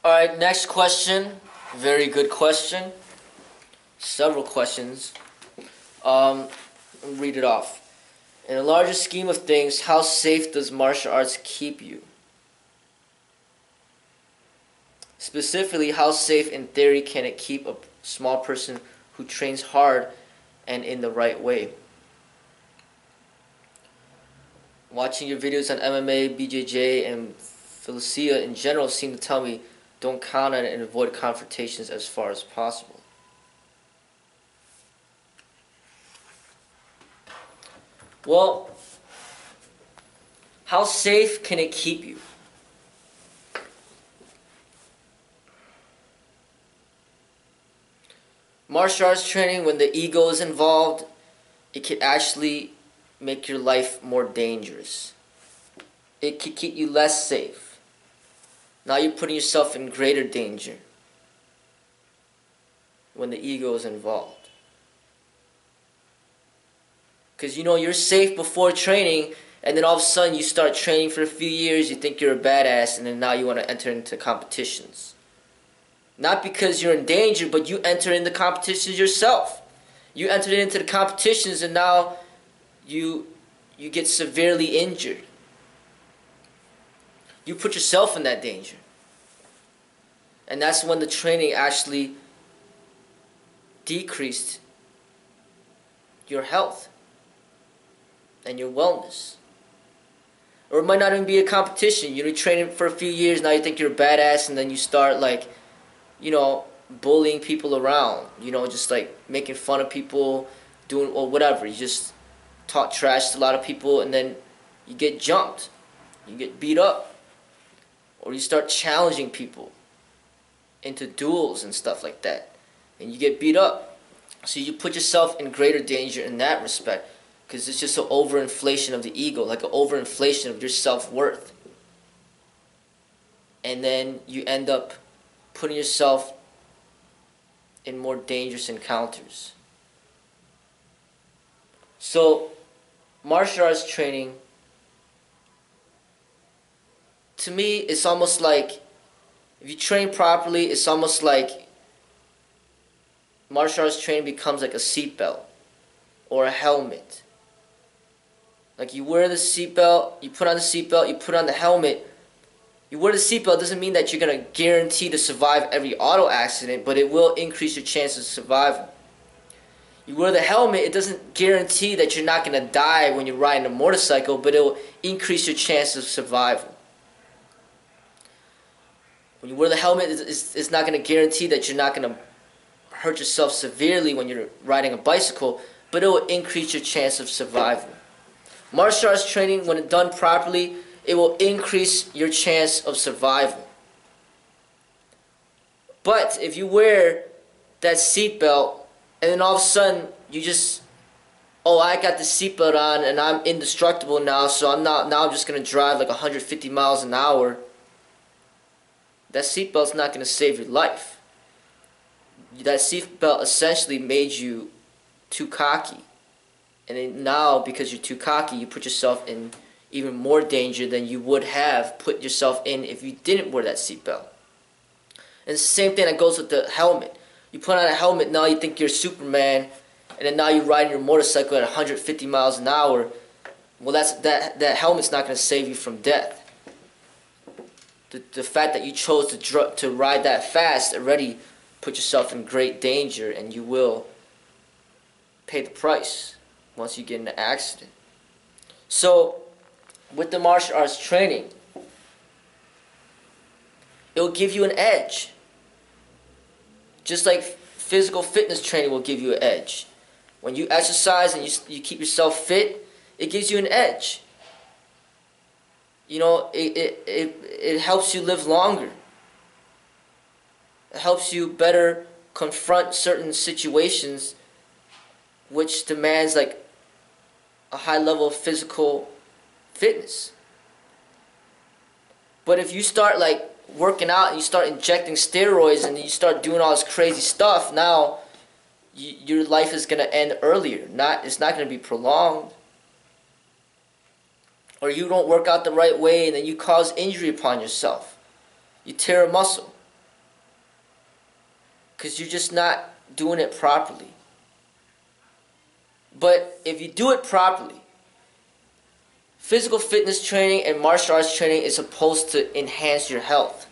Alright, next question. Very good question. Several questions. I'll read it off. In the larger scheme of things, how safe does martial arts keep you? Specifically, how safe in theory can it keep a small person who trains hard and in the right way? Watching your videos on MMA, BJJ, and Philosia in general seem to tell me don't count on it and avoid confrontations as far as possible. Well, how safe can it keep you? Martial arts training, when the ego is involved, it can actually make your life more dangerous. It can keep you less safe. Now you're putting yourself in greater danger when the ego is involved. Because you're safe before training, and then all of a sudden you start training for a few years, you think you're a badass, and then now you want to enter into competitions. Not because you're in danger, but you enter into competitions yourself. You entered into the competitions and now you get severely injured. You put yourself in that danger. And that's when the training actually decreased your health and your wellness. Or it might not even be a competition. You're training for a few years, now you think you're a badass, and then you start bullying people around, just making fun of people, doing or whatever. You just talk trash to a lot of people, and then you get jumped, you get beat up, or you start challenging people into duels and stuff like that, and you get beat up. So you put yourself in greater danger in that respect, because it's just an overinflation of the ego, like an overinflation of your self-worth. And then you end up putting yourself in more dangerous encounters. So, martial arts training, to me, it's almost like, if you train properly, it's almost like martial arts training becomes like a seatbelt or a helmet. Like you wear the seatbelt, you put on the seatbelt, you put on the helmet. You wear the seatbelt doesn't mean that you're going to guarantee to survive every auto accident, but it will increase your chances of survival. You wear the helmet, it doesn't guarantee that you're not going to die when you're riding a motorcycle, but it will increase your chances of survival. When you wear the helmet, it's not going to guarantee that you're not going to hurt yourself severely when you're riding a bicycle, but it will increase your chance of survival. Martial arts training, when it's done properly, it will increase your chance of survival. But if you wear that seatbelt and then all of a sudden you just, I got the seatbelt on and I'm indestructible now, so I'm just going to drive like 150 miles an hour, that seatbelt's not going to save your life. That seatbelt essentially made you too cocky. And then now, because you're too cocky, you put yourself in even more danger than you would have put yourself in if you didn't wear that seatbelt. And it's the same thing that goes with the helmet. You put on a helmet, now you think you're Superman, and then now you're riding your motorcycle at 150 miles an hour. Well, that helmet's not going to save you from death. The fact that you chose to ride that fast already put yourself in great danger, and you will pay the price once you get in an accident. So, with the martial arts training, it will give you an edge. Just like physical fitness training will give you an edge. When you exercise and you keep yourself fit, it gives you an edge. It helps you live longer. It helps you better confront certain situations which demands like a high level of physical fitness. But if you start working out and you start injecting steroids and you start doing all this crazy stuff, now your life is going to end earlier. It's not going to be prolonged. Or you don't work out the right way and then you cause injury upon yourself. You tear a muscle. because you're just not doing it properly. But if you do it properly, physical fitness training and martial arts training is supposed to enhance your health.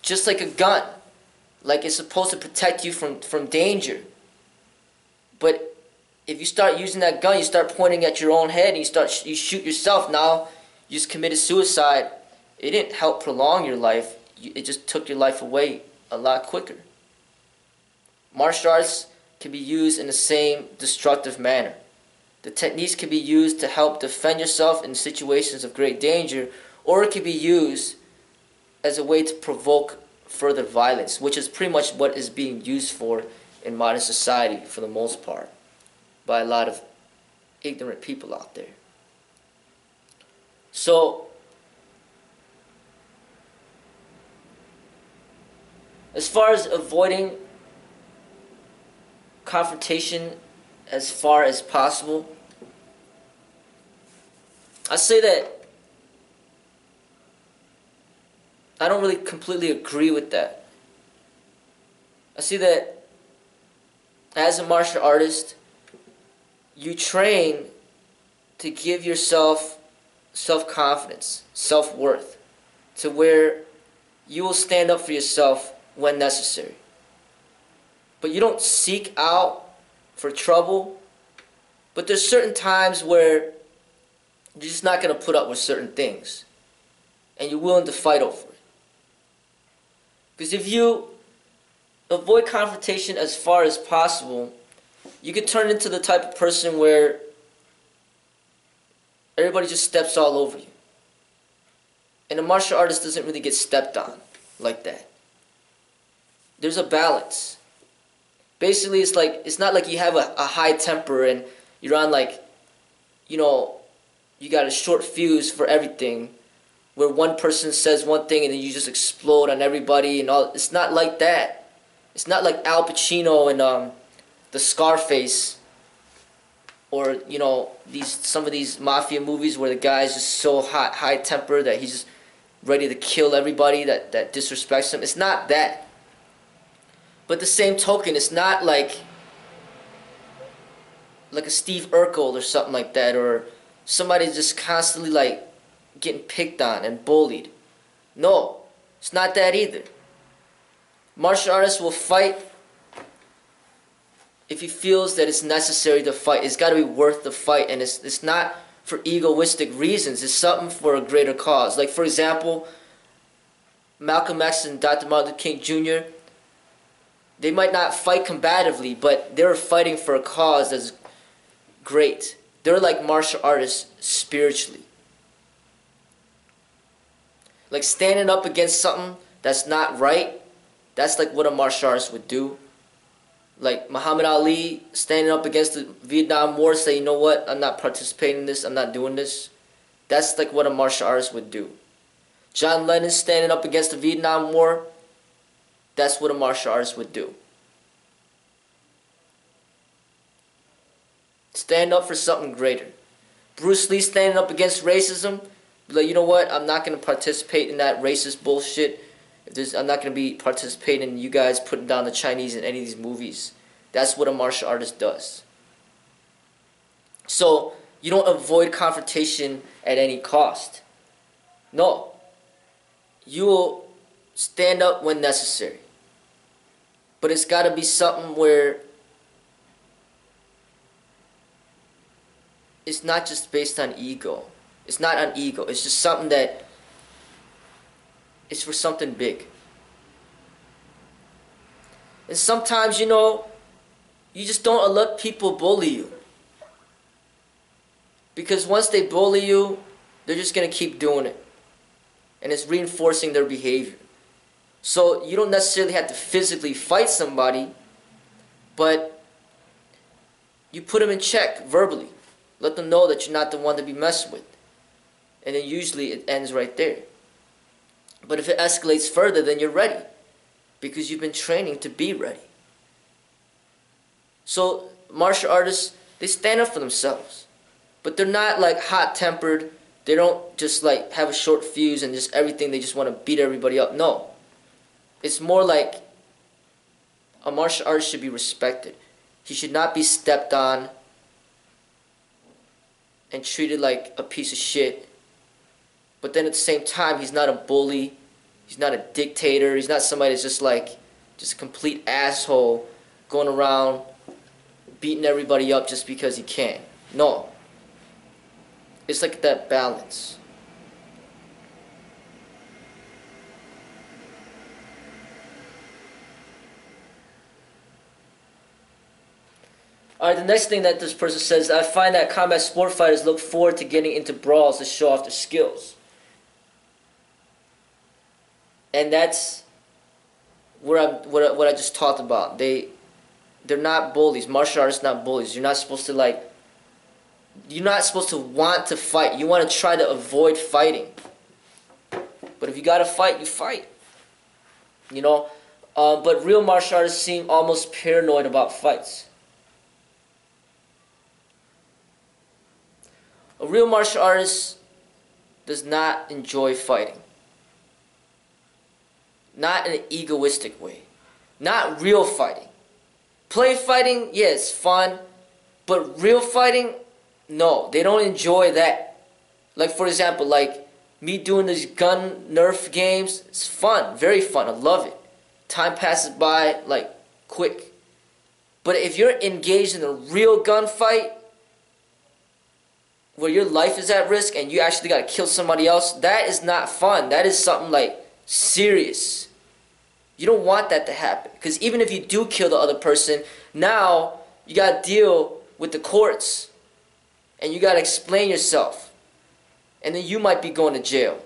Just like a gun. Like it's supposed to protect you from danger. But if you start using that gun, you start pointing at your own head and you shoot yourself, now you just committed suicide. It didn't help prolong your life. It just took your life away a lot quicker. Martial arts can be used in the same destructive manner. The techniques can be used to help defend yourself in situations of great danger, or it can be used as a way to provoke further violence, which is pretty much what is being used for in modern society for the most part by a lot of ignorant people out there. So, as far as avoiding confrontation as far as possible, I say that I don't really completely agree with that. I see that as a martial artist, you train to give yourself self-confidence, self-worth, to where you will stand up for yourself when necessary. But you don't seek out for trouble. But there's certain times where you're just not going to put up with certain things. And you're willing to fight over it. Because if you avoid confrontation as far as possible, you could turn into the type of person where everybody just steps all over you. And a martial artist doesn't really get stepped on like that. There's a balance. Basically, it's not like you have a high temper and you're on you got a short fuse for everything, where one person says one thing and then you just explode on everybody and all. It's not like that. It's not like Al Pacino in the Scarface, or some of these mafia movies where the guy's just so high tempered that he's just ready to kill everybody that disrespects him. It's not that. But the same token, it's not like a Steve Urkel or something like that, or somebody just constantly getting picked on and bullied. No, it's not that either. Martial artists will fight if he feels that it's necessary to fight. It's got to be worth the fight, and it's not for egoistic reasons. It's something for a greater cause. Like, for example, Malcolm X and Dr. Martin Luther King Jr., they might not fight combatively, but they're fighting for a cause that's great. They're like martial artists spiritually. Like standing up against something that's not right, that's like what a martial artist would do. Like Muhammad Ali standing up against the Vietnam War, say, you know what, I'm not participating in this, I'm not doing this. That's like what a martial artist would do. John Lennon standing up against the Vietnam War, that's what a martial artist would do. Stand up for something greater. Bruce Lee standing up against racism, be like, you know what, I'm not going to participate in that racist bullshit. I'm not going to be participating in you guys putting down the Chinese in any of these movies. That's what a martial artist does. So, you don't avoid confrontation at any cost. No. You will stand up when necessary. But it's got to be something where it's not just based on ego. It's not on ego. It's just something that is for something big. And sometimes, you just don't let people bully you. Because once they bully you, they're just going to keep doing it. And it's reinforcing their behavior. So you don't necessarily have to physically fight somebody, but you put them in check verbally. Let them know that you're not the one to be messed with. And then usually it ends right there. But if it escalates further, then you're ready. Because you've been training to be ready. So martial artists, they stand up for themselves. But they're not like hot-tempered. They don't just like have a short fuse and just everything, they just want to beat everybody up. No. It's more like A martial artist should be respected. He should not be stepped on and treated like a piece of shit. But then at the same time, he's not a bully. He's not a dictator. He's not somebody that's just a complete asshole going around beating everybody up just because he can. No. It's like that balance. Alright, the next thing that this person says, I find that combat sport fighters look forward to getting into brawls to show off their skills. And that's what I just talked about. They're not bullies. Martial artists are not bullies. You're not supposed to want to fight. You want to try to avoid fighting. But if you gotta fight, you fight. You know? But real martial artists seem almost paranoid about fights. A real martial artist does not enjoy fighting. Not in an egoistic way. Not real fighting. Play fighting, yeah, it's fun. But real fighting, no. They don't enjoy that. Like, for example, like me doing these gun Nerf games, it's fun. Very fun. I love it. Time passes by, like, quick. But if you're engaged in a real gunfight, where your life is at risk and you actually got to kill somebody else, that is not fun. That is something like serious. You don't want that to happen. Because even if you do kill the other person, now you got to deal with the courts. And you got to explain yourself. And then you might be going to jail.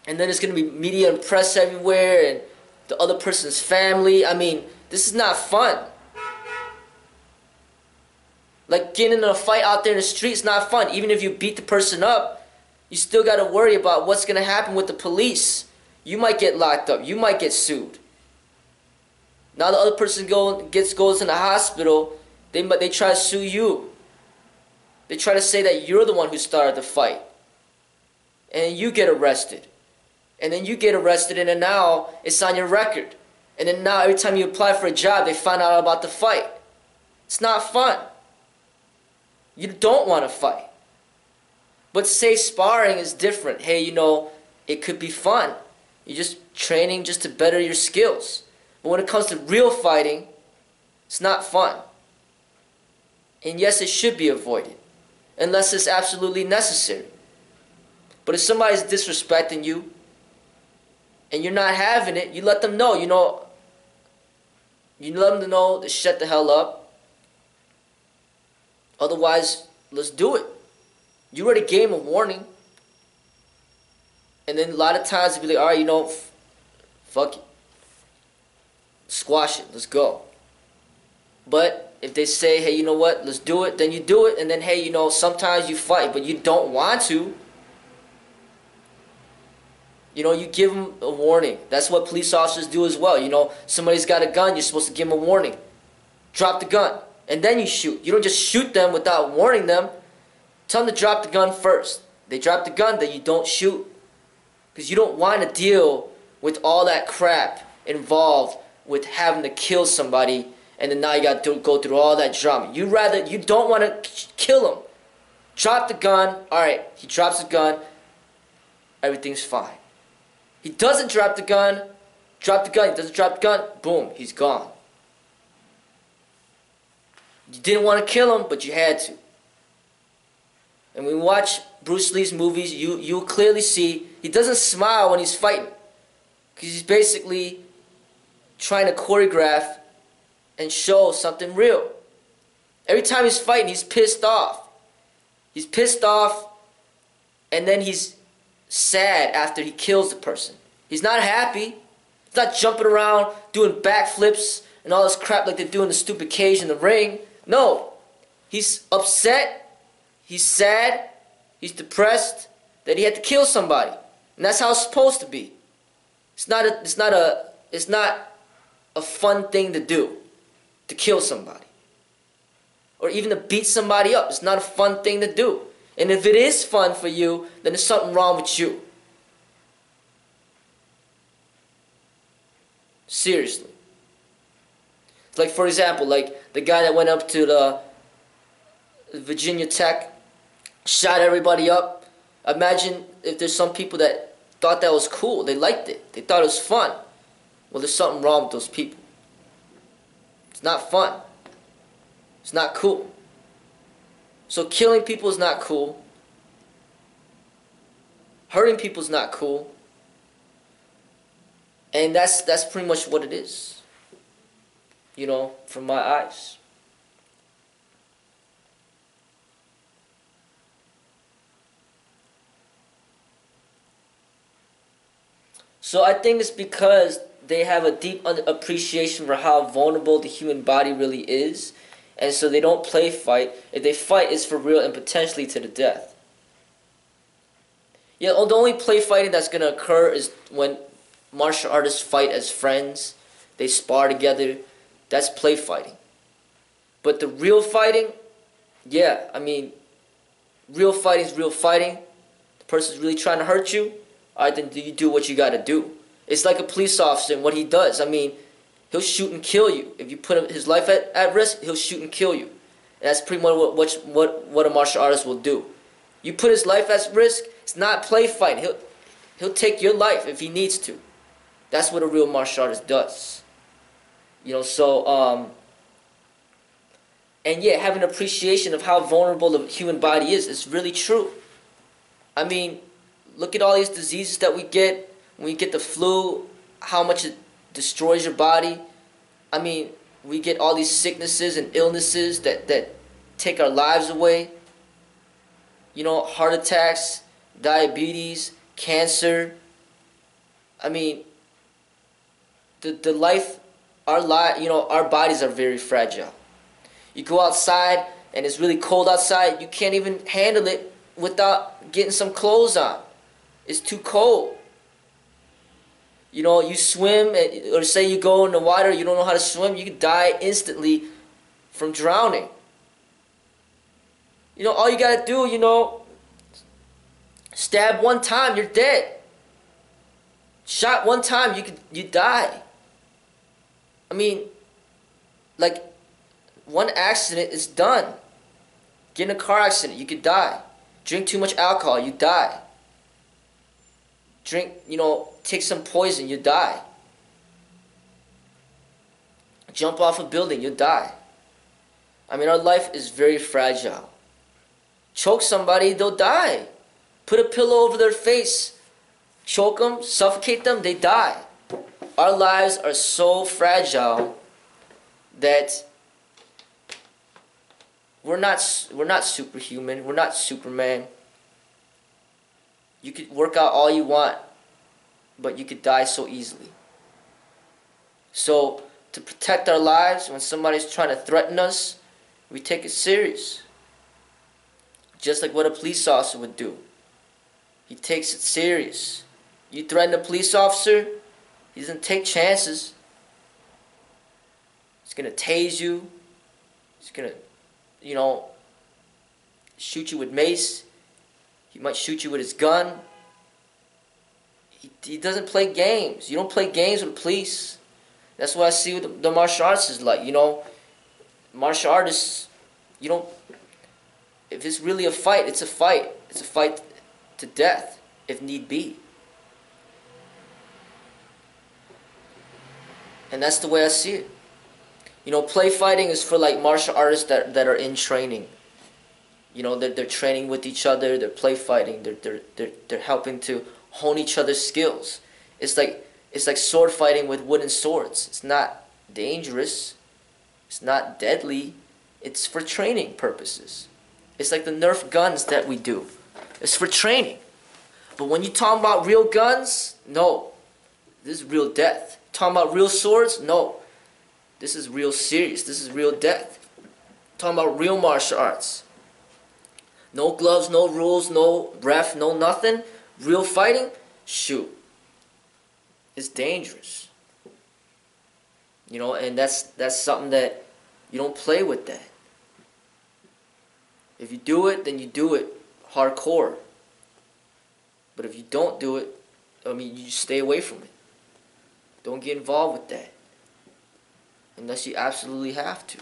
And then it's going to be media and press everywhere and the other person's family. I mean, this is not fun. Like getting in a fight out there in the street is not fun. Even if you beat the person up, you still got to worry about what's going to happen with the police. You might get locked up. You might get sued. Now the other person goes in the hospital. They try to sue you. They try to say that you're the one who started the fight. And you get arrested. And then you get arrested and then now it's on your record. And then now every time you apply for a job, they find out about the fight. It's not fun. You don't want to fight. But say sparring is different. Hey, you know, it could be fun. You're just training just to better your skills. But when it comes to real fighting, it's not fun. And yes, it should be avoided. Unless it's absolutely necessary. But if somebody's disrespecting you, and you're not having it, you let them know, you know. You let them know to shut the hell up. Otherwise, let's do it. You already gave them a warning. And then a lot of times you'll be like, alright, you know, fuck it. Squash it, let's go. But if they say, hey, you know what, let's do it, then you do it. And then, hey, you know, sometimes you fight, but you don't want to. You know, you give them a warning. That's what police officers do as well. You know, somebody's got a gun, you're supposed to give them a warning. Drop the gun. And then you shoot. You don't just shoot them without warning them. Tell them to drop the gun first. They drop the gun, then you don't shoot. Because you don't want to deal with all that crap involved with having to kill somebody and then now you got to go through all that drama. You don't want to kill him. Drop the gun. Alright, he drops the gun. Everything's fine. He doesn't drop the gun. He doesn't drop the gun. Boom, he's gone. You didn't want to kill him, but you had to. And when you watch Bruce Lee's movies, you clearly see he doesn't smile when he's fighting. Because he's basically trying to choreograph and show something real. Every time he's fighting, he's pissed off. He's pissed off, and then he's sad after he kills the person. He's not happy. He's not jumping around doing backflips and all this crap like they do in the stupid cage in the ring. No. He's upset. He's sad. He's depressed that he had to kill somebody. And that's how it's supposed to be. It's not a fun thing to do, to kill somebody. Or even to beat somebody up. It's not a fun thing to do. And if it is fun for you, then there's something wrong with you. Seriously. Like, for example, like the guy that went up to the Virginia Tech, shot everybody up. Imagine if there's some people that thought that was cool. They liked it. They thought it was fun. Well, there's something wrong with those people. It's not fun. It's not cool. So killing people is not cool. Hurting people is not cool. And that's pretty much what it is. You know, from my eyes. So I think it's because they have a deep appreciation for how vulnerable the human body really is. And so they don't play fight. If they fight, it's for real and potentially to the death. Yeah, the only play fighting that's going to occur is when martial artists fight as friends. They spar together. That's play fighting. But the real fighting, yeah, I mean, real fighting is real fighting. The person's really trying to hurt you. Alright, then you do what you got to do. It's like a police officer and what he does. I mean, he'll shoot and kill you. If you put his life at risk, he'll shoot and kill you. And that's pretty much what a martial artist will do. You put his life at risk, it's not play fighting. He'll take your life if he needs to. That's what a real martial artist does. You know, so, and yeah, having an appreciation of how vulnerable the human body is. It's really true. I mean, look at all these diseases that we get. When you get the flu, how much it destroys your body. I mean, we get all these sicknesses and illnesses that take our lives away. You know, heart attacks, diabetes, cancer. I mean, the life, you know, our bodies are very fragile. You go outside and it's really cold outside. You can't even handle it without getting some clothes on. It's too cold. You know, you swim, or say you go in the water, you don't know how to swim, you could die instantly from drowning. You know, all you gotta do, you know, stab one time, you're dead. Shot one time, you die. I mean, like, one accident is done. Get in a car accident, you could die. Drink too much alcohol, you die. Drink, you know, take some poison, you die. Jump off a building, you die. I mean, our life is very fragile. Choke somebody, they'll die. Put a pillow over their face. Choke them, suffocate them, they die. Our lives are so fragile that we're not superhuman. We're not Superman. You could work out all you want, but you could die so easily. So, to protect our lives, when somebody's trying to threaten us, we take it serious. Just like what a police officer would do. He takes it serious. You threaten a police officer, he doesn't take chances. He's going to tase you. He's going to, you know, shoot you with mace. He might shoot you with his gun. He doesn't play games. You don't play games with the police. That's what I see with the martial arts is like. You know, martial artists, you don't, if it's really a fight, it's a fight. It's a fight to death, if need be. And that's the way I see it. You know, play fighting is for like martial artists that are in training. You know, they're training with each other. They're play fighting. They're helping to hone each other's skills. It's like sword fighting with wooden swords. It's not dangerous. It's not deadly. It's for training purposes. It's like the Nerf guns that we do. It's for training. But when you talk about real guns, no. This is real death. Talking about real swords, no. This is real serious. This is real death. Talking about real martial arts. No gloves, no rules, no ref, no nothing. Real fighting, shoot. It's dangerous. You know, and that's something that you don't play with that. If you do it, then you do it hardcore. But if you don't do it, I mean, you stay away from it. Don't get involved with that. unless you absolutely have to.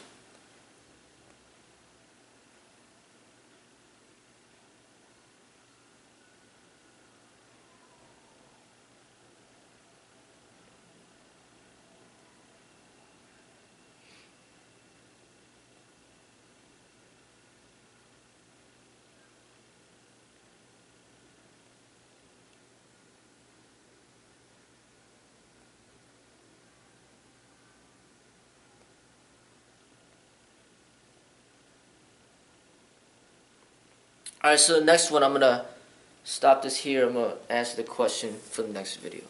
Alright, so the next one, I'm gonna stop this here. I'm gonna answer the question for the next video.